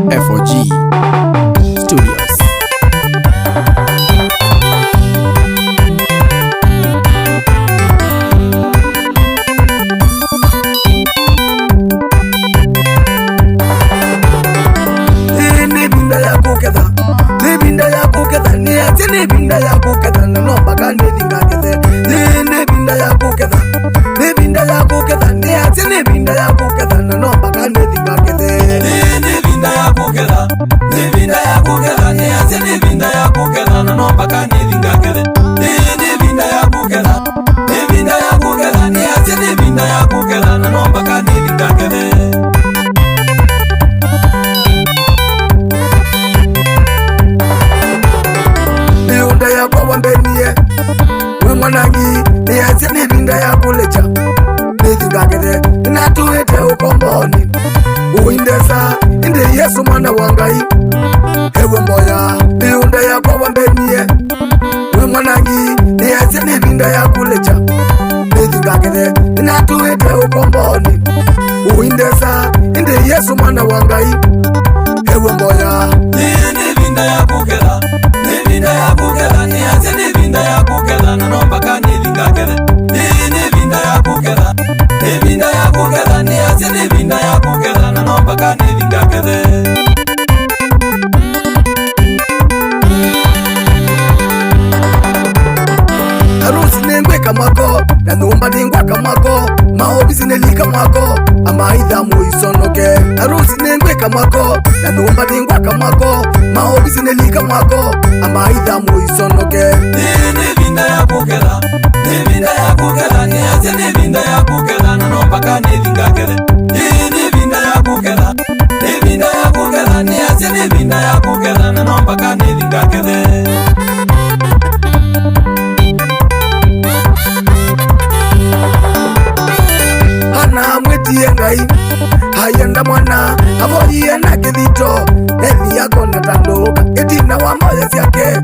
FOG Studios. Nebinda ya kuketha na nomba kandi thingakethe nebinda ya kuketha ni ati nebinda ya kuketha na nomba kandi thingakethe nebinda ya kuketha ni ati nebinda ya kuketha na nomba kandi thingakethe nebinda ya kuketha ni ati nebinda ya kuketha na nomba kandi thingakethe wambenie we mwanangi ni ati nebinda ya kulecha nithingakethe natuite ukomboni uindesa indi Yesu mwana wa Ngai ewe mboya miunda yakwa wambenie we mwanangi ni ati nebinda ya kulecha nithingakethe natuite ukomboni uindesa indi Yesu mwana wa Ngai ewe mboya nebinda ya kuketha ni ati nebinda ya kuketha na nomba kandi thingakethe nebinda ya kuketha ni ati nebinda ya kuketha na nomba kandi thingakethe harusi nengweka mwako na nyumba nengwaka mwako maobisi nelika mwako amaitha muisonoke harusi nengweka mwako na nyumba nengwaka mwako maobisi nelika mwako amaitha muisonoke nebinda ya kuketha ni ati nebinda ya kuketha na nomba kandi thingakethe nebinda ya kuketha ni ati nebinda ya kuketha na nomba kandi thingakethe Ngai hayenda mwana avoyie na kithito ethi yako na tanduka itina wa moyo ciake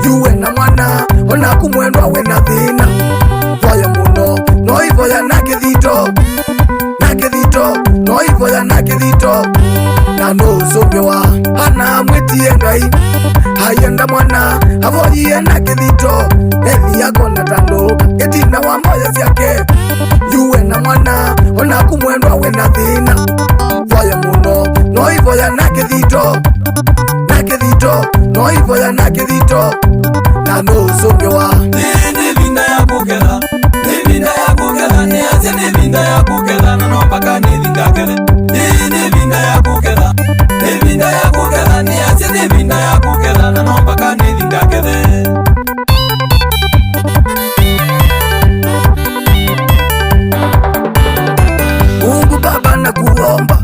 yuwe na mwana ona kumwendwa we na thina voya muno no ivoya na kithito no ivoya na kithito na no usungiwa hana mwitie Ngai hayenda mwana avoyie na kithito ethi yako na tanduka itina wa moyo ciake yuwe na mwana ona kumwendwa we na thina voya muno no ivoya na kithito no ivoya na kithito na no usungiwa nebinda ya kuketha ni ati nebinda ya kuketha na nomba kandi thingakethe nebinda ya kuketha ni ati nebinda ya kuketha na nomba kandi thingakethe Mungu Baba na kuomba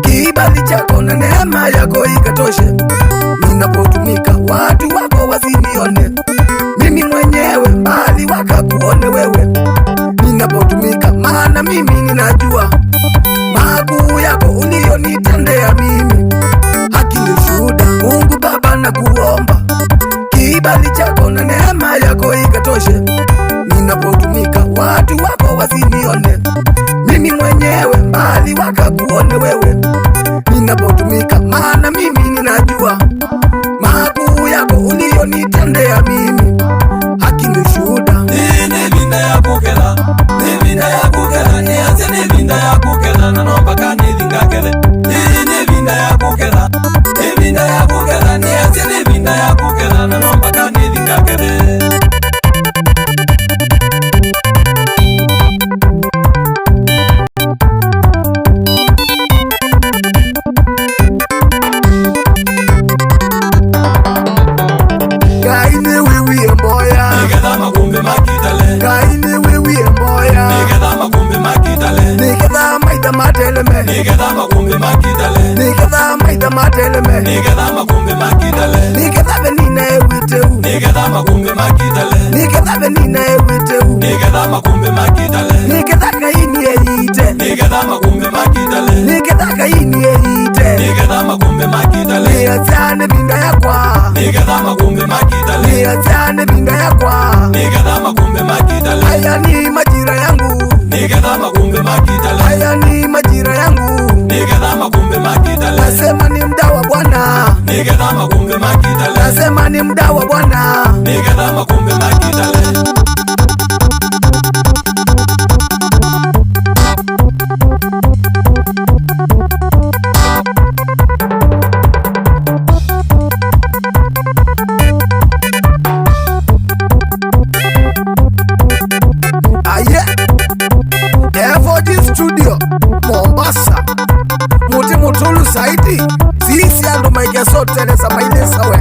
kibali chako na neema yako ikatoshe ninapotumika watu wako wasinione mimi mwenyewe bali wakakuone wewe ninapotumika maana mimi ninajua makuu yako ulionitendea mimi haki ni shuhuda Mungu Baba na kuomba kibali chako na neema yako ikatoshe ninapotumika watu wako wasinione mimi mwenyewe bali wakakuone wewe ninapotumika maana mimi ninajua makuu yako ulionitendea mimi haki ni shuhuda nebinda ya kuketha ni ati nebinda ya kuketha na nomba kandi thingakethe nebinda ya kuketha ni ati nebinda ya kuketha na nomba kandi thingakethe Niketha makumbi makidale Niketha maita mateleme Niketha makumbi makidale Niketha venina ewiteu Niketha makumbi makidale Niketha venina ewiteu Niketha makumbi makidale Niketha kaini eite Niketha makumbi makidale Niketha kaini eite Niketha makumbi makidale Niachane binda yakwa Niketha makumbi makidale Niachane binda yakwa Niketha makumbi makidale Haya ni majira yangu Niketha makumbi makidale Haya ni majira yangu Niketha makumbi makidale nasema ni mda wa Bwana, Nigetha makumbi makitale, nasema ni mda wa Bwana. Nigetha makumbi makitale. Aye, FOG Studio Mombasa, muti mutulu saidi sisi andu maike soteleza mainesa we